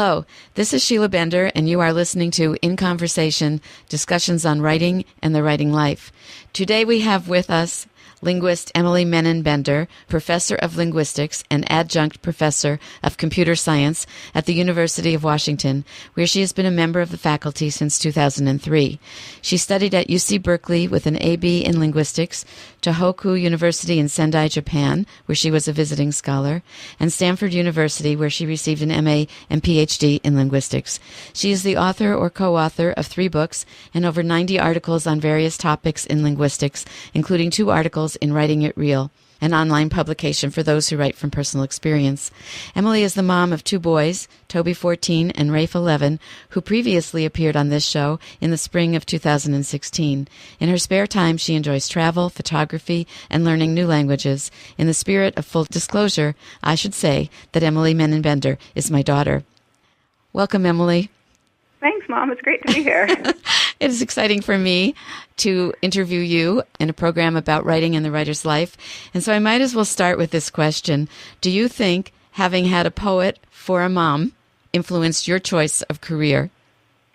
Hello, this is Sheila Bender, and you are listening to In Conversation, discussions on writing and the writing life. Today we have with us linguist Emily Menon Bender, professor of linguistics and adjunct professor of computer science at the University of Washington, where she has been a member of the faculty since 2003. She studied at UC Berkeley with an AB in linguistics, Tohoku University in Sendai, Japan, where she was a visiting scholar, and Stanford University, where she received an MA and PhD in linguistics. She is the author or co-author of 3 books and over 90 articles on various topics in linguistics, including 2 articles in Writing It Real, an online publication for those who write from personal experience. Emily is the mom of 2 boys, Toby 14 and Rafe 11, who previously appeared on this show in the spring of 2016. In her spare time, she enjoys travel, photography, and learning new languages. In the spirit of full disclosure, I should say that Emily Menon Bender is my daughter. Welcome, Emily. Thanks, Mom. It's great to be here. It is exciting for me to interview you in a program about writing and the writer's life. And so I might as well start with this question. Do you think having had a poet for a mom influenced your choice of career?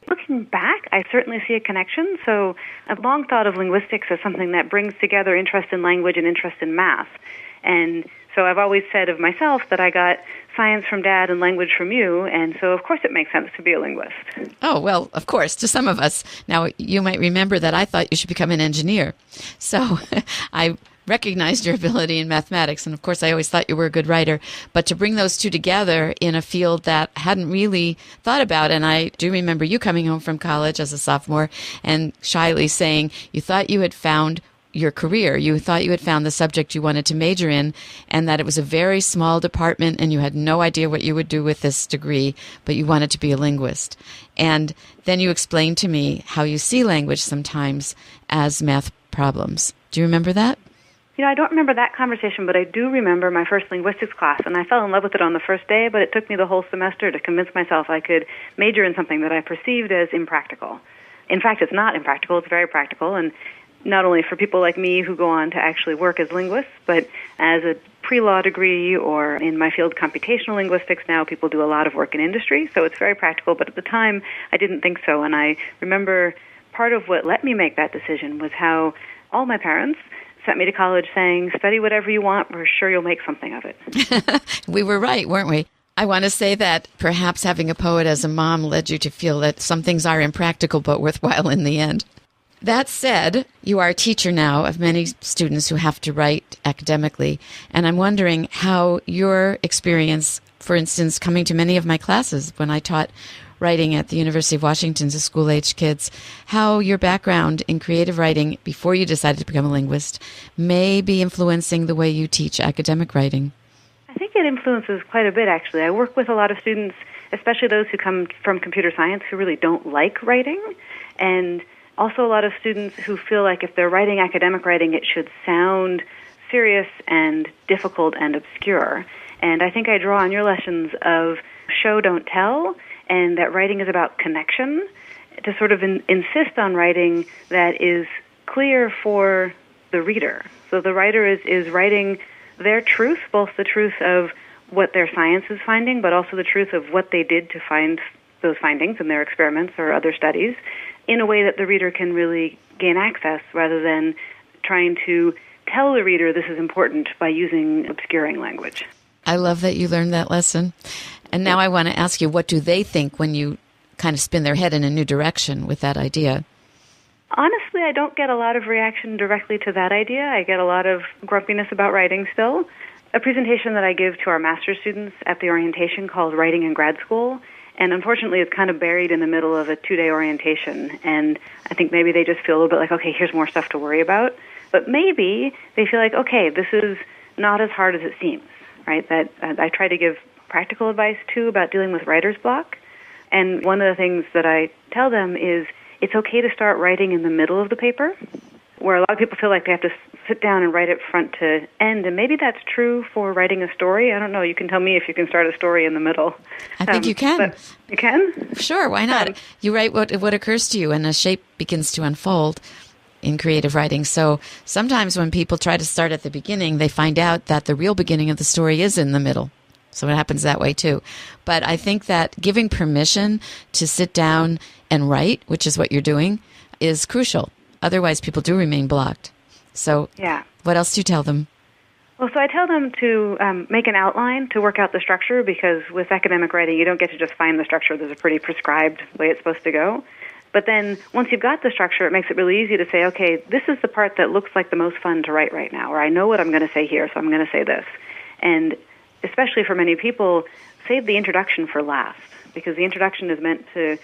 Looking back, I certainly see a connection. So I've long thought of linguistics as something that brings together interest in language and interest in math. And so I've always said of myself that I got science from Dad and language from you, and so of course it makes sense to be a linguist. Oh, well, of course, to some of us. Now, you might remember that I thought you should become an engineer. So I recognized your ability in mathematics, and of course I always thought you were a good writer. But to bring those two together in a field that I hadn't really thought about, and I do remember you coming home from college as a sophomore and shyly saying you thought you had found your career. You thought you had found the subject you wanted to major in, and that it was a very small department and you had no idea what you would do with this degree, but you wanted to be a linguist. And then you explained to me how you see language sometimes as math problems. Do you remember that? You know, I don't remember that conversation, but I do remember my first linguistics class, and I fell in love with it on the first day, but it took me the whole semester to convince myself I could major in something that I perceived as impractical. In fact, it's not impractical, it's very practical, and not only for people like me who go on to actually work as linguists, but as a pre-law degree or in my field, computational linguistics, now people do a lot of work in industry, so it's very practical, but at the time I didn't think so, and I remember part of what let me make that decision was how all my parents sent me to college saying, study whatever you want, we're sure you'll make something of it. We were right, weren't we? I want to say that perhaps having a poet as a mom led you to feel that some things are impractical but worthwhile in the end. That said, you are a teacher now of many students who have to write academically, and I'm wondering how your experience, for instance, coming to many of my classes when I taught writing at the University of Washington to school-age kids, how your background in creative writing before you decided to become a linguist may be influencing the way you teach academic writing. I think it influences quite a bit, actually. I work with a lot of students, especially those who come from computer science, who really don't like writing, and also a lot of students who feel like if they're writing academic writing, it should sound serious and difficult and obscure. And I think I draw on your lessons of show, don't tell, and that writing is about connection, to sort of insist on writing that is clear for the reader. So the writer is writing their truth, both the truth of what their science is finding, but also the truth of what they did to find those findings in their experiments or other studies, in a way that the reader can really gain access rather than trying to tell the reader this is important by using obscuring language. I love that you learned that lesson. And now I want to ask you, what do they think when you kind of spin their head in a new direction with that idea? Honestly, I don't get a lot of reaction directly to that idea. I get a lot of grumpiness about writing still. A presentation that I give to our master's students at the orientation called Writing in Grad School, and unfortunately it's kind of buried in the middle of a 2-day orientation, and I think maybe they just feel a little bit like, okay, here's more stuff to worry about. But maybe they feel like, okay, this is not as hard as it seems, right? That I try to give practical advice, too, about dealing with writer's block. And one of the things that I tell them is it's okay to start writing in the middle of the paper, where a lot of people feel like they have to sit down and write it front to end. And maybe that's true for writing a story. I don't know. You can tell me if you can start a story in the middle. I think you can. You can? Sure, why not? You write what occurs to you, and a shape begins to unfold in creative writing. So sometimes when people try to start at the beginning, they find out that the real beginning of the story is in the middle. So it happens that way too. But I think that giving permission to sit down and write, which is what you're doing, is crucial. Otherwise, people do remain blocked. So Yeah. What else do you tell them? Well, so I tell them to make an outline to work out the structure, because with academic writing, you don't get to just find the structure. There's a pretty prescribed way it's supposed to go. But then once you've got the structure, it makes it really easy to say, okay, this is the part that looks like the most fun to write right now, or I know what I'm going to say here, so I'm going to say this. And especially for many people, save the introduction for last, because the introduction is meant to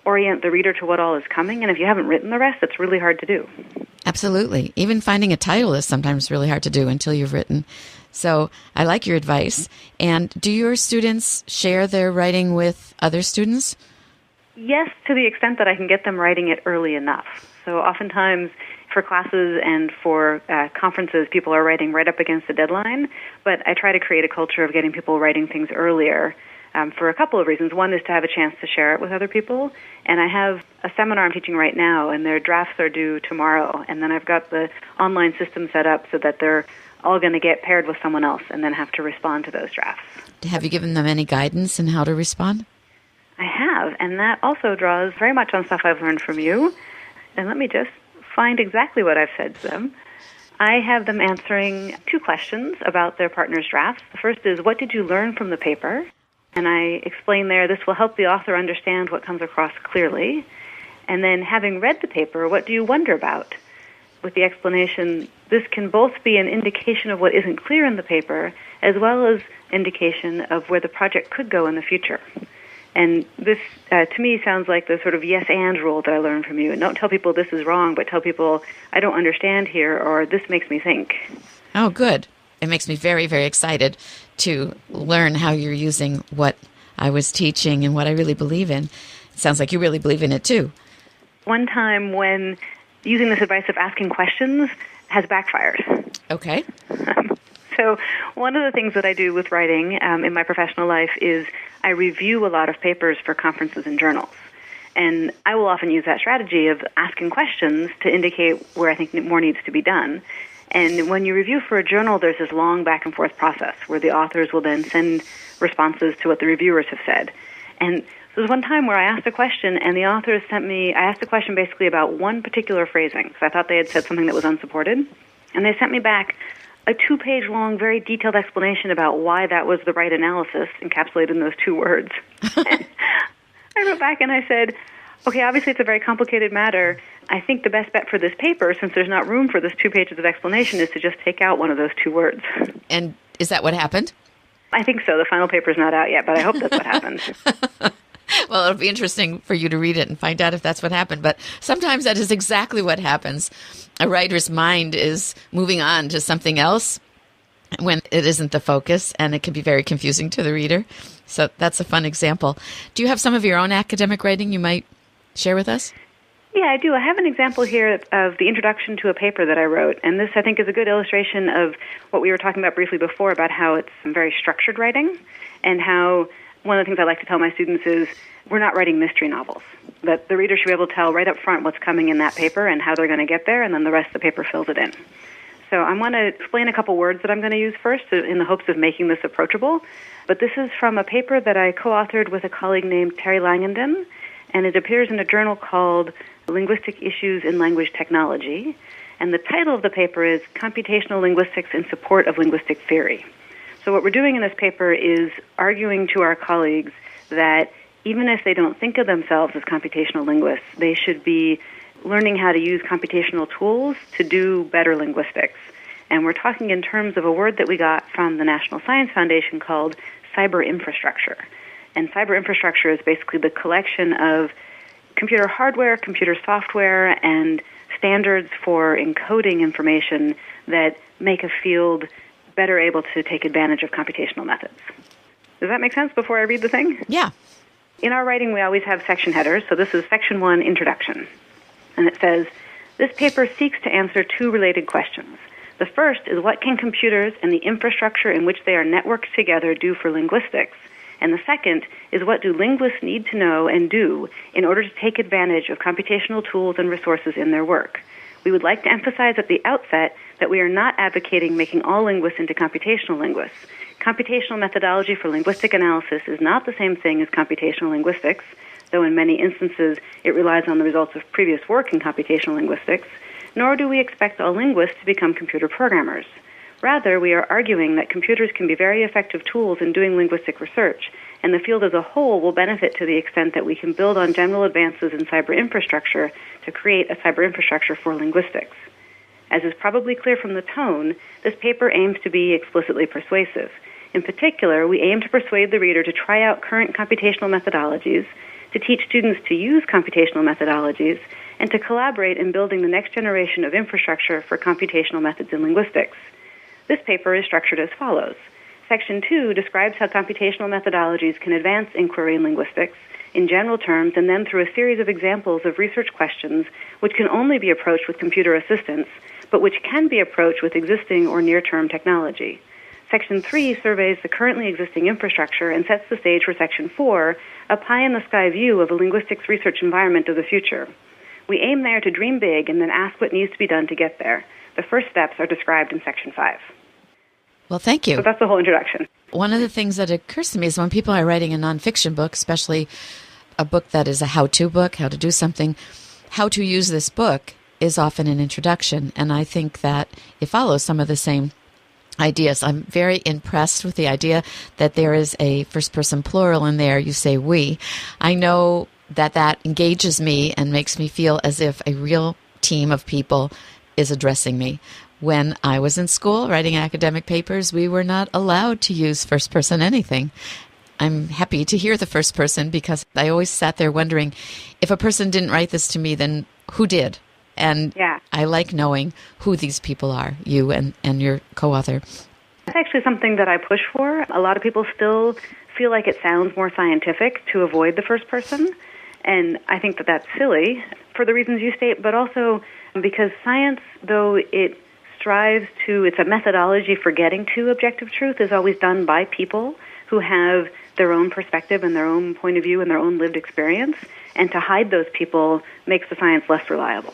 orient the reader to what all is coming, and if you haven't written the rest, it's really hard to do. Absolutely. Even finding a title is sometimes really hard to do until you've written. So I like your advice. And do your students share their writing with other students? Yes, to the extent that I can get them writing it early enough. So oftentimes for classes and for conferences, people are writing right up against the deadline, but I try to create a culture of getting people writing things earlier for a couple of reasons. One is to have a chance to share it with other people, and I have a seminar I'm teaching right now, and their drafts are due tomorrow, and then I've got the online system set up so that they're all going to get paired with someone else and then have to respond to those drafts. Have you given them any guidance in how to respond? I have, and that also draws very much on stuff I've learned from you. And let me just find exactly what I've said to them. I have them answering 2 questions about their partner's drafts. The first is, what did you learn from the paper? And I explain there, this will help the author understand what comes across clearly. And then, having read the paper, what do you wonder about? With the explanation, this can both be an indication of what isn't clear in the paper, as well as indication of where the project could go in the future. And this, to me, sounds like the sort of yes-and rule that I learned from you. And don't tell people this is wrong, but tell people, I don't understand here, or this makes me think. Oh, good. It makes me very, very excited to learn how you're using what I was teaching and what I really believe in. It sounds like you really believe in it, too. One time when using this advice of asking questions has backfired. Okay. So one of the things that I do with writing in my professional life is I review a lot of papers for conferences and journals. And I will often use that strategy of asking questions to indicate where I think more needs to be done. And when you review for a journal, there's this long back-and-forth process where the authors will then send responses to what the reviewers have said. And so there was one time where I asked a question, and the authors sent me, I asked a question basically about one particular phrasing. So I thought they had said something that was unsupported. And they sent me back a 2-page long, very detailed explanation about why that was the right analysis encapsulated in those 2 words. I wrote back and I said, okay, obviously it's a very complicated matter. I think the best bet for this paper, since there's not room for this 2 pages of explanation, is to just take out one of those 2 words. And is that what happened? I think so. The final paper's not out yet, but I hope that's what happened. Well, it'll be interesting for you to read it and find out if that's what happened. But sometimes that is exactly what happens. A writer's mind is moving on to something else when it isn't the focus, and it can be very confusing to the reader. So that's a fun example. Do you have some of your own academic writing you might share with us? Yeah, I do. I have an example here of the introduction to a paper that I wrote, and this, I think, is a good illustration of what we were talking about briefly before about how it's very structured writing, and how one of the things I like to tell my students is we're not writing mystery novels, that the reader should be able to tell right up front what's coming in that paper and how they're going to get there, and then the rest of the paper fills it in. So I'm going to explain a couple words that I'm going to use first in the hopes of making this approachable, but this is from a paper that I co-authored with a colleague named Terry Langenden, and it appears in a journal called Linguistic Issues in Language Technology, and the title of the paper is Computational Linguistics in Support of Linguistic Theory. So what we're doing in this paper is arguing to our colleagues that even if they don't think of themselves as computational linguists, they should be learning how to use computational tools to do better linguistics. And we're talking in terms of a word that we got from the National Science Foundation called cyber infrastructure. And cyber infrastructure is basically the collection of computer hardware, computer software, and standards for encoding information that make a field better able to take advantage of computational methods. Does that make sense before I read the thing? Yeah. In our writing, we always have section headers, so this is Section 1, Introduction. And it says, this paper seeks to answer 2 related questions. The first is, what can computers and the infrastructure in which they are networked together do for linguistics? And the second is, what do linguists need to know and do in order to take advantage of computational tools and resources in their work? We would like to emphasize at the outset that we are not advocating making all linguists into computational linguists. Computational methodology for linguistic analysis is not the same thing as computational linguistics, though in many instances it relies on the results of previous work in computational linguistics, nor do we expect all linguists to become computer programmers. Rather, we are arguing that computers can be very effective tools in doing linguistic research, and the field as a whole will benefit to the extent that we can build on general advances in cyber infrastructure to create a cyber infrastructure for linguistics. As is probably clear from the tone, this paper aims to be explicitly persuasive. In particular, we aim to persuade the reader to try out current computational methodologies, to teach students to use computational methodologies, and to collaborate in building the next generation of infrastructure for computational methods in linguistics. This paper is structured as follows. Section 2 describes how computational methodologies can advance inquiry in linguistics in general terms, and then through a series of examples of research questions which can only be approached with computer assistance, but which can be approached with existing or near-term technology. Section 3 surveys the currently existing infrastructure and sets the stage for Section 4, a pie-in-the-sky view of a linguistics research environment of the future. We aim there to dream big and then ask what needs to be done to get there. The first steps are described in Section 5. Well, thank you. So that's the whole introduction. One of the things that occurs to me is when people are writing a nonfiction book, especially a book that is a how-to book, how to do something, how to use this book is often an introduction. And I think that it follows some of the same ideas. I'm very impressed with the idea that there is a first-person plural in there. You say we. I know that that engages me and makes me feel as if a real team of people is addressing me. When I was in school writing academic papers, we were not allowed to use first-person anything. I'm happy to hear the first person because I always sat there wondering, if a person didn't write this to me, then who did? And I like knowing who these people are, you and your co-author. That's actually something that I push for. A lot of people still feel like it sounds more scientific to avoid the first person, and I think that that's silly for the reasons you state, but also because science, though it strives to, it's a methodology for getting to objective truth, is always done by people who have their own perspective and their own point of view and their own lived experience, and to hide those people makes the science less reliable.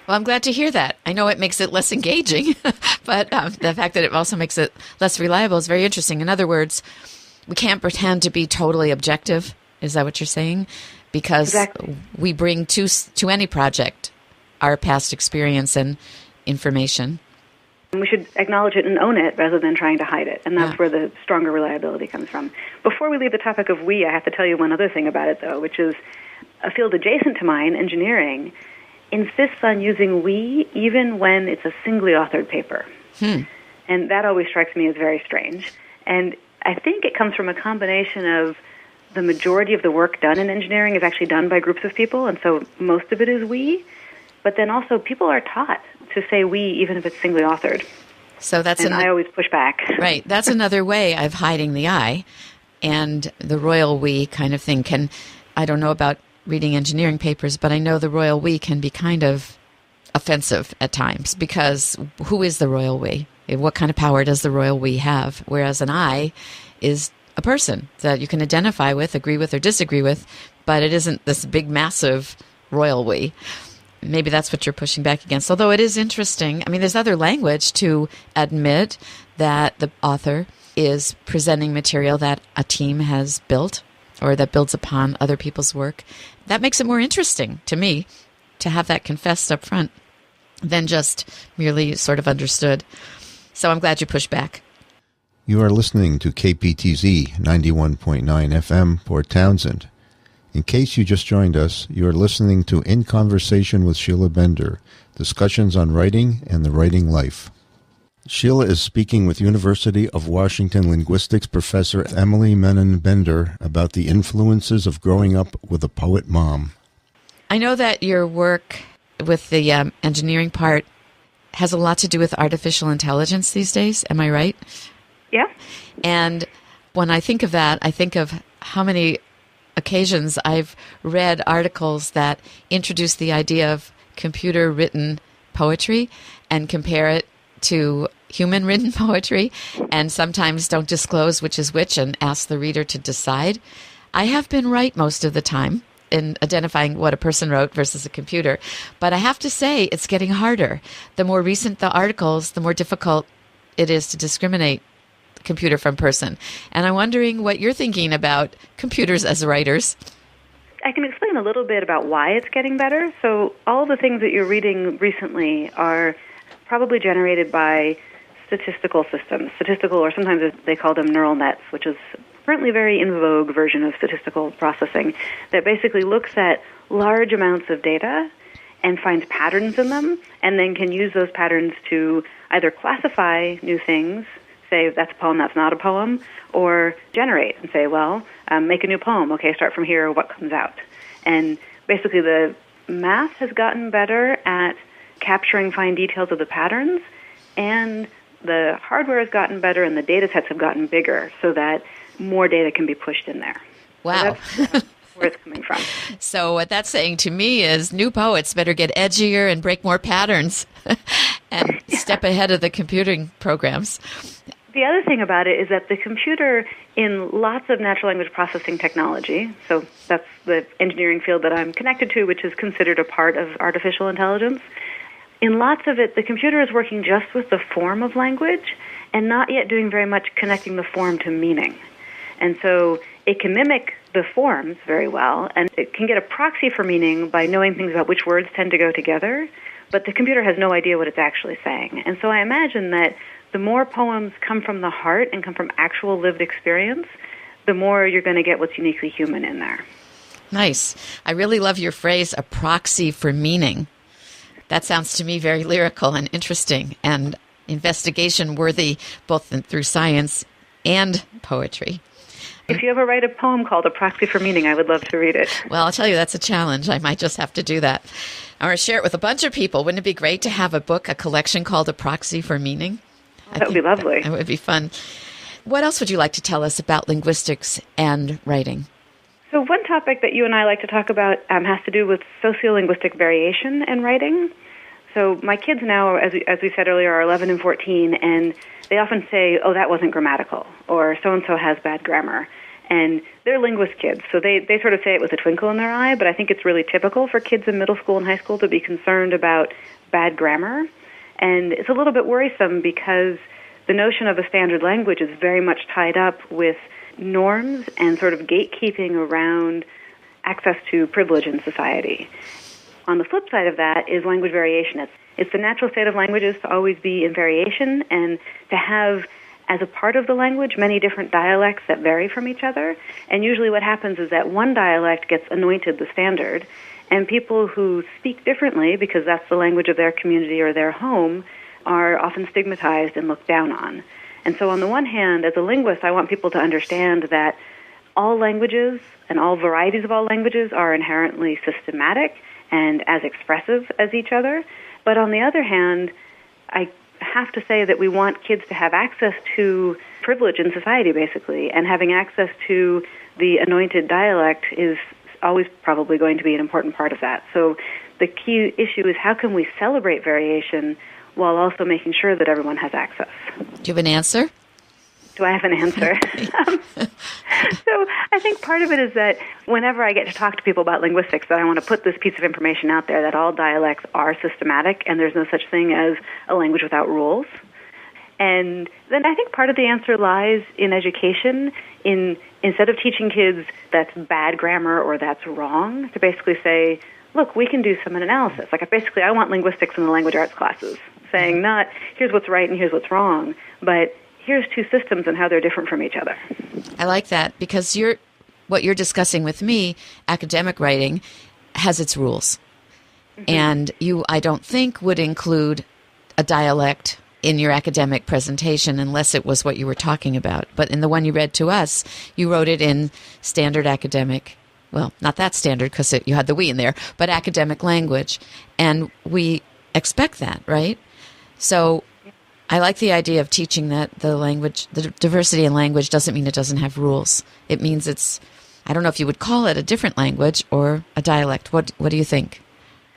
Well, I'm glad to hear that. I know it makes it less engaging, but the fact that it also makes it less reliable is very interesting. In other words, we can't pretend to be totally objective. Is that what you're saying? Because we bring to any project our past experience and information. We should acknowledge it and own it rather than trying to hide it, and that's where the stronger reliability comes from. Before we leave the topic of we, I have to tell you one other thing about it, though, which is a field adjacent to mine, engineering, insists on using we even when it's a singly authored paper. And that always strikes me as very strange. And I think it comes from a combination of the majority of the work done in engineering is actually done by groups of people, and so most of it is we. But then also people are taught to say we even if it's singly authored. So that's I always push back. Right. That's another way of hiding the I, and the royal we kind of thing can, I don't know about reading engineering papers, but I know the royal we can be kind of offensive at times, because who is the royal we? What kind of power does the royal we have? Whereas an I is a person that you can identify with, agree with, or disagree with, but it isn't this big, massive royal we. Maybe that's what you're pushing back against. Although it is interesting. I mean, there's other language to admit that the author is presenting material that a team has built or that builds upon other people's work. That makes it more interesting to me to have that confessed up front than just merely sort of understood. So I'm glad you pushed back. You are listening to KPTZ 91.9 FM, Port Townsend. In case you just joined us, you are listening to In Conversation with Sheila Bender, discussions on writing and the writing life. Sheila is speaking with University of Washington linguistics professor Emily Menon Bender about the influences of growing up with a poet mom. I know that your work with the engineering part has a lot to do with artificial intelligence these days. Am I right? Yeah. And when I think of that, I think of how many occasions I've read articles that introduce the idea of computer-written poetry and compare it to human-written poetry, and sometimes don't disclose which is which and ask the reader to decide. I have been right most of the time in identifying what a person wrote versus a computer, but I have to say it's getting harder. The more recent the articles, the more difficult it is to discriminate computer from person. And I'm wondering what you're thinking about computers as writers. I can explain a little bit about why it's getting better. So all the things that you're reading recently are probably generated by statistical systems, or sometimes they call them neural nets, which is currently a very in vogue version of statistical processing that basically looks at large amounts of data and finds patterns in them, and then can use those patterns to either classify new things, say that's a poem, that's not a poem, or generate and say, well, make a new poem. Okay, start from here, what comes out? And basically the math has gotten better at capturing fine details of the patterns, and the hardware has gotten better and the data sets have gotten bigger so that more data can be pushed in there. Wow. So that's where it's coming from. So what that's saying to me is new poets better get edgier and break more patterns and step ahead of the computing programs. The other thing about it is that the computer, in lots of natural language processing technology, so that's the engineering field that I'm connected to, which is considered a part of artificial intelligence, in lots of it, the computer is working just with the form of language and not yet doing very much connecting the form to meaning. And so it can mimic the forms very well, and it can get a proxy for meaning by knowing things about which words tend to go together, but the computer has no idea what it's actually saying. And so I imagine that the more poems come from the heart and come from actual lived experience, the more you're going to get what's uniquely human in there. Nice. I really love your phrase, a proxy for meaning. That sounds to me very lyrical and interesting and investigation worthy both through science and poetry. If you ever write a poem called A Proxy for Meaning, I would love to read it. Well, I'll tell you, that's a challenge. I might just have to do that. I want to share it with a bunch of people. Wouldn't it be great to have a book, a collection called A Proxy for Meaning? That would be lovely. That would be fun. What else would you like to tell us about linguistics and writing? So one topic that you and I like to talk about has to do with sociolinguistic variation in writing. So my kids now, as we said earlier, are 11 and 14, and they often say, oh, that wasn't grammatical, or so-and-so has bad grammar. And they're linguist kids, so they sort of say it with a twinkle in their eye, but I think it's really typical for kids in middle school and high school to be concerned about bad grammar. And it's a little bit worrisome because the notion of a standard language is very much tied up with norms and sort of gatekeeping around access to privilege in society. On the flip side of that is language variation. It's the natural state of languages to always be in variation and to have, as a part of the language, many different dialects that vary from each other. And usually what happens is that one dialect gets anointed the standard, and people who speak differently, because that's the language of their community or their home, are often stigmatized and looked down on. And so on the one hand, as a linguist, I want people to understand that all languages and all varieties of all languages are inherently systematic and as expressive as each other. But on the other hand, I have to say that we want kids to have access to privilege in society, basically, and having access to the anointed dialect is always probably going to be an important part of that. So the key issue is how can we celebrate variation while also making sure that everyone has access. Do you have an answer? Do I have an answer? So I think part of it is that whenever I get to talk to people about linguistics, that I want to put this piece of information out there that all dialects are systematic and there's no such thing as a language without rules. And then I think part of the answer lies in education, instead of teaching kids that's bad grammar or that's wrong, to basically say, look, we can do some analysis. Like basically I want linguistics in the language arts classes, saying not here's what's right and here's what's wrong, but here's two systems and how they're different from each other. I like that because what you're discussing with me, academic writing, has its rules. Mm-hmm. And you, I don't think, would include a dialect in your academic presentation unless it was what you were talking about. But in the one you read to us, you wrote it in standard academic, well, not that standard because you had the we in there, but academic language. And we expect that, right? So I like the idea of teaching that the diversity in language doesn't mean it doesn't have rules. It means I don't know if you would call it a different language or a dialect. What do you think?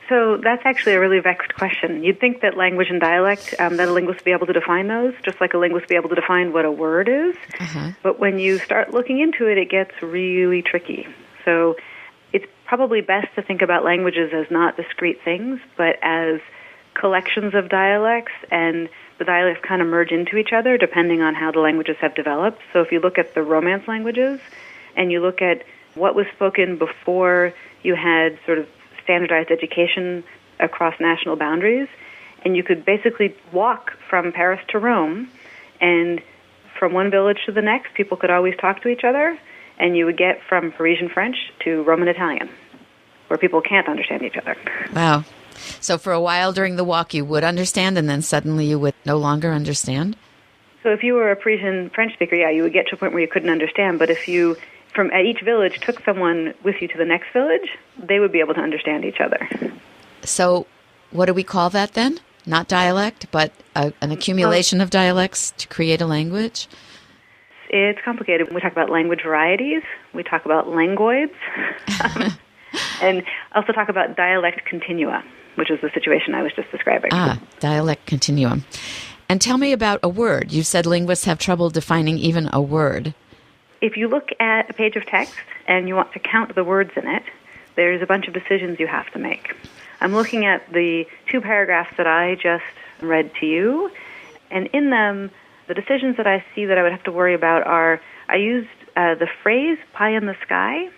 So that's actually a really vexed question. You'd think that language and dialect, that a linguist would be able to define those, just like a linguist would be able to define what a word is. Uh-huh. But when you start looking into it, it gets really tricky. So it's probably best to think about languages as not discrete things, but as collections of dialects, and the dialects kind of merge into each other depending on how the languages have developed. So if you look at the Romance languages, and you look at what was spoken before you had sort of standardized education across national boundaries, and you could basically walk from Paris to Rome, and from one village to the next, people could always talk to each other, and you would get from Parisian French to Roman Italian, where people can't understand each other. Wow. So for a while during the walk, you would understand, and then suddenly you would no longer understand? So if you were a Parisian French speaker, yeah, you would get to a point where you couldn't understand, but if you at each village took someone with you to the next village, they would be able to understand each other. So what do we call that then? Not dialect, but an accumulation of dialects to create a language? It's complicated. We talk about language varieties. We talk about langoids. And also talk about dialect continua, which is the situation I was just describing. Dialect continuum. And tell me about a word. You said linguists have trouble defining even a word. If you look at a page of text and you want to count the words in it, there's a bunch of decisions you have to make. I'm looking at the 2 paragraphs that I just read to you, and in them, the decisions that I see that I would have to worry about are, I used the phrase pie in the sky,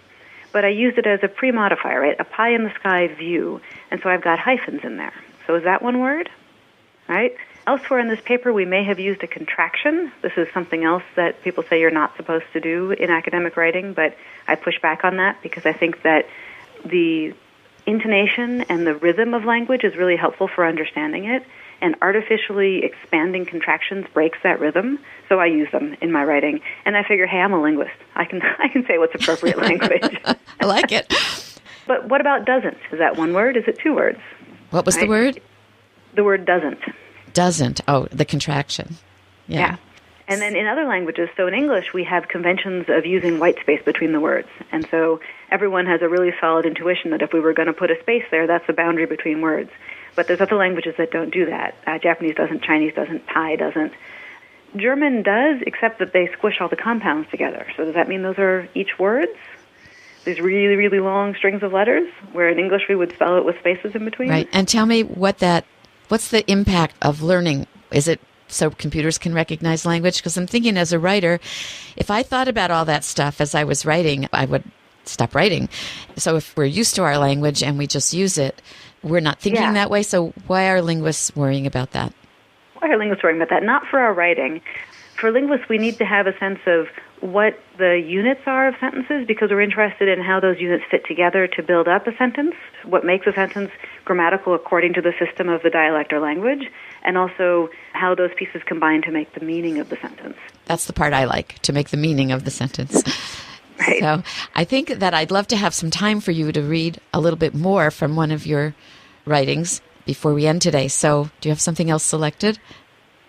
but I used it as a pre-modifier, right? A pie in the sky view, and so I've got hyphens in there. So is that one word? Right? Elsewhere in this paper, we may have used a contraction. This is something else that people say you're not supposed to do in academic writing, but I push back on that because I think that the intonation and the rhythm of language is really helpful for understanding it, and artificially expanding contractions breaks that rhythm, so I use them in my writing. And I figure, hey, I'm a linguist. I can say what's appropriate language. I like it. But what about doesn't? Is that one word? Is it 2 words? What was the word? The word doesn't. Doesn't. Oh, the contraction. Yeah. And then in other languages, so in English, we have conventions of using white space between the words. And so everyone has a really solid intuition that if we were going to put a space there, that's the boundary between words. But there's other languages that don't do that. Japanese doesn't, Chinese doesn't, Thai doesn't. German does, except that they squish all the compounds together. So does that mean those are each words? These really, really long strings of letters, where in English we would spell it with spaces in between? Right. And tell me what's the impact of learning? Is it so computers can recognize language? Because I'm thinking as a writer, if I thought about all that stuff as I was writing, I would stop writing. So if we're used to our language and we just use it, we're not thinking that way. So why are linguists worrying about that? Why are linguists worrying about that? Not for our writing. For linguists, we need to have a sense of what the units are of sentences because we're interested in how those units fit together to build up a sentence, what makes a sentence grammatical according to the system of the dialect or language, and also how those pieces combine to make the meaning of the sentence. That's the part I like, to make the meaning of the sentence. Right. So I think that I'd love to have some time for you to read a little bit more from one of your writings before we end today. So do you have something else selected?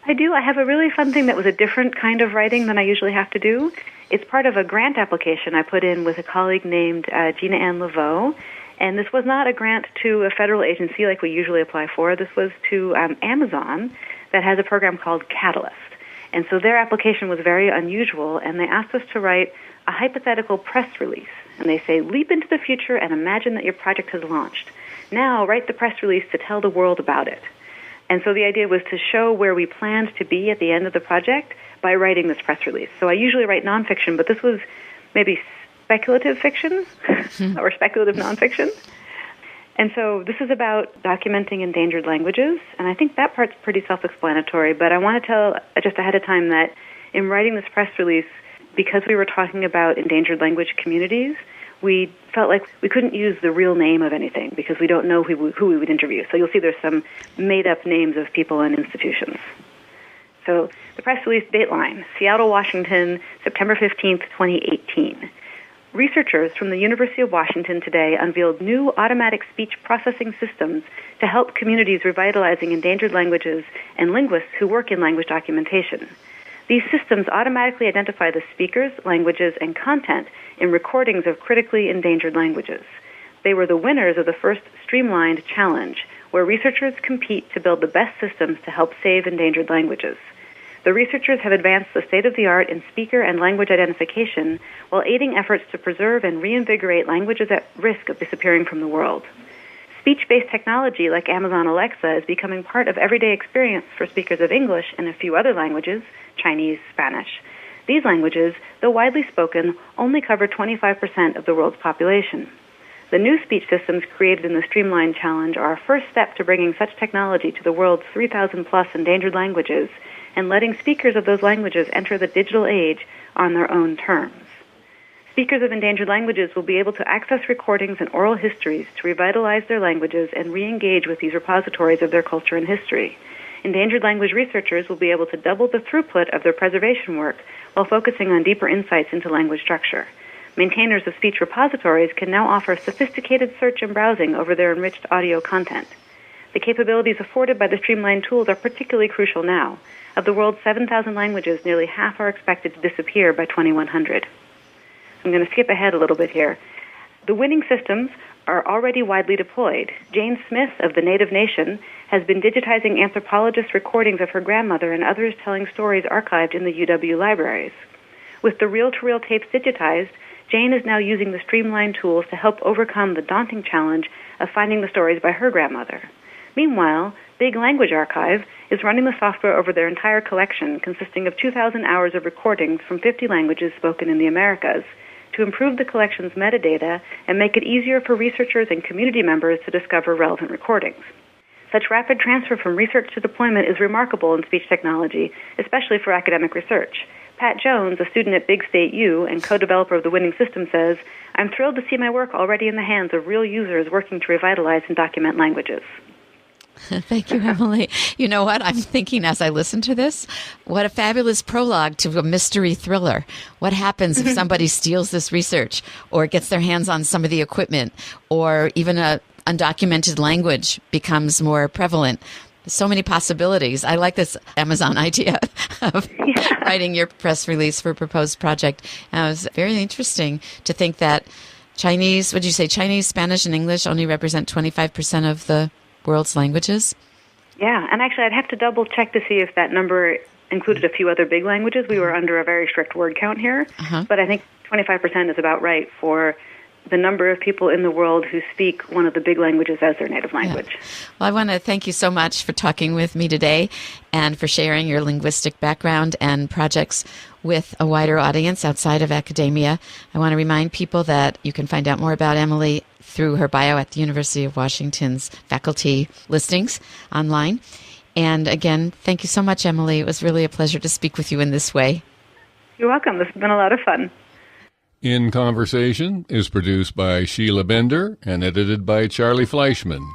I do. I have a really fun thing that was a different kind of writing than I usually have to do. It's part of a grant application I put in with a colleague named Gina Ann Laveau. And this was not a grant to a federal agency like we usually apply for. This was to Amazon that has a program called Catalyst. And so their application was very unusual, and they asked us to write a hypothetical press release. And they say, leap into the future and imagine that your project has launched. Now write the press release to tell the world about it. And so the idea was to show where we planned to be at the end of the project by writing this press release. So I usually write nonfiction, but this was maybe speculative fiction or speculative nonfiction. And so this is about documenting endangered languages, and I think that part's pretty self-explanatory, but I want to tell just ahead of time that in writing this press release, because we were talking about endangered language communities, we felt like we couldn't use the real name of anything because we don't know who we would interview. So you'll see there's some made-up names of people and institutions. So the press release dateline, Seattle, Washington, September 15th, 2018. Researchers from the University of Washington today unveiled new automatic speech processing systems to help communities revitalizing endangered languages and linguists who work in language documentation. These systems automatically identify the speakers, languages, and content in recordings of critically endangered languages. They were the winners of the first Streamlined Challenge, where researchers compete to build the best systems to help save endangered languages. The researchers have advanced the state-of-the-art in speaker and language identification while aiding efforts to preserve and reinvigorate languages at risk of disappearing from the world. Speech-based technology like Amazon Alexa is becoming part of everyday experience for speakers of English and a few other languages, Chinese, Spanish. These languages, though widely spoken, only cover 25% of the world's population. The new speech systems created in the Streamlined Challenge are a first step to bringing such technology to the world's 3,000-plus endangered languages and letting speakers of those languages enter the digital age on their own terms. Speakers of endangered languages will be able to access recordings and oral histories to revitalize their languages and re-engage with these repositories of their culture and history. Endangered language researchers will be able to double the throughput of their preservation work while focusing on deeper insights into language structure. Maintainers of speech repositories can now offer sophisticated search and browsing over their enriched audio content. The capabilities afforded by the Streamlined tools are particularly crucial now. Of the world's 7,000 languages, nearly half are expected to disappear by 2100. I'm going to skip ahead a little bit here. The winning systems are already widely deployed. Jane Smith of the Native Nation has been digitizing anthropologist recordings of her grandmother and others telling stories archived in the UW libraries. With the reel-to-reel tapes digitized, Jane is now using the Streamlined tools to help overcome the daunting challenge of finding the stories by her grandmother. Meanwhile, Big Language Archive is running the software over their entire collection, consisting of 2,000 hours of recordings from 50 languages spoken in the Americas, to improve the collection's metadata and make it easier for researchers and community members to discover relevant recordings. Such rapid transfer from research to deployment is remarkable in speech technology, especially for academic research. Pat Jones, a student at Big State U and co-developer of the winning system, says, "I'm thrilled to see my work already in the hands of real users working to revitalize and document languages." Thank you, Emily. You know what? I'm thinking as I listen to this, what a fabulous prologue to a mystery thriller. What happens if somebody steals this research or gets their hands on some of the equipment, or even a undocumented language becomes more prevalent? So many possibilities. I like this Amazon idea of writing your press release for a proposed project. It was very interesting to think that Chinese, would you say Chinese, Spanish, and English only represent 25% of the world's languages? Yeah, and actually I'd have to double check to see if that number included a few other big languages. We were under a very strict word count here, but I think 25% is about right for the number of people in the world who speak one of the big languages as their native language. Yeah. Well, I want to thank you so much for talking with me today and for sharing your linguistic background and projects with a wider audience outside of academia. I want to remind people that you can find out more about Emily through her bio at the University of Washington's faculty listings online. And again, thank you so much, Emily. It was really a pleasure to speak with you in this way. You're welcome. This has been a lot of fun. In Conversation is produced by Sheila Bender and edited by Charlie Fleischman.